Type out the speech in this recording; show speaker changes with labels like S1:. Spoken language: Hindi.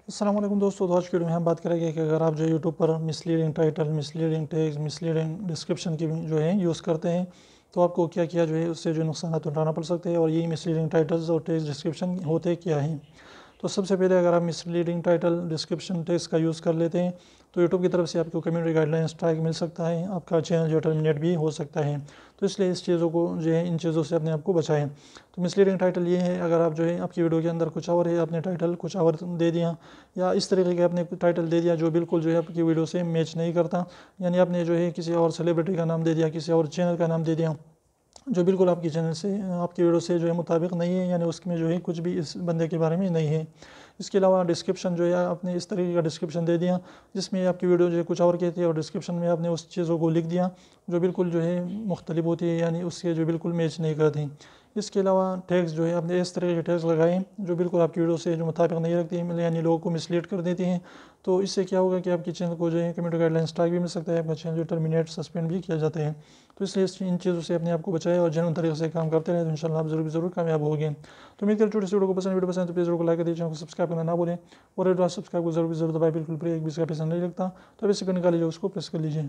S1: अस्सलाम वालेकुम दोस्तों। तो आज की वीडियो में हम बात करेंगे कि अगर आप जो यूट्यूब पर misleading title, misleading tags, misleading description की जो है यूज़ करते हैं तो आपको क्या क्या जो है उससे जो नुकसान उठाना पड़ सकते हैं और ये मिसलीडिंग टाइटल्स और टैग्स डिस्क्रिप्शन होते क्या हैं। तो सबसे पहले अगर आप मिसलीडिंग टाइटल, डिस्क्रिप्शन, टेक्स्ट का यूज़ कर लेते हैं तो यूट्यूब की तरफ से आपको कम्युनिटी गाइडलाइन स्ट्राइक मिल सकता है, आपका चैनल जो टर्मिनेट भी हो सकता है। तो इसलिए इस चीज़ों को जो है इन चीज़ों से अपने आप को बचाएं। तो मिसलीडिंग टाइटल ये है, अगर आप जो है आपकी वीडियो के अंदर कुछ और है, आपने टाइटल कुछ और दे दिया या इस तरीके का आपने टाइटल दे दिया जो बिल्कुल जो है आपकी वीडियो से मैच नहीं करता, यानी आपने जो है किसी और सेलिब्रिटी का नाम दे दिया, किसी और चैनल का नाम दे दिया जो बिल्कुल आपकी चैनल से, आपकी वीडियो से जो है मुताबिक नहीं है, यानी उसमें जो है कुछ भी इस बंदे के बारे में नहीं है। इसके अलावा डिस्क्रिप्शन जो है आपने इस तरीके का डिस्क्रिप्शन दे दिया जिसमें आपकी वीडियो जो है कुछ और कहती है और डिस्क्रिप्शन में आपने उस चीज़ों को लिख दिया जो बिल्कुल जो है मुख्तलिफ होती है, यानी उसके जो बिल्कुल मैच नहीं करती। इसके अलावा टैग्स जो है आपने इस तरह के टैग्स लगाए जो बिल्कुल आपकी वीडियो से जो मुताबिक नहीं रखती हैं, यानी लोगों को मिसलीड कर देती हैं। तो इससे क्या होगा कि आपके चैनल को जो है कम्युनिटी गाइडलाइन स्ट्राइक भी मिल सकता है, आपका चैनल जो टर्मिनेट, सस्पेंड भी किया जाता है। तो इसलिए इन चीज़ों से अपने आप को बचाए और जेन्युइन तरीके से काम करते रहे तो इंशाल्लाह आप ज़रूर कामयाब होंगे। तो उम्मीद करते छोटी सी वीडियो को वीडियो पसंद तो प्लीज़ वीडियो को लाइक कर दीजिए, चैनल को सब्सक्राइब करना ना भूलें और सब्सक्राइब को जरूर दबाए, बिल्कुल फ्री, एक भी इसका पैसा नहीं लगता। तो अभी सेकंड निकालिए उसको प्रेस कर लीजिए।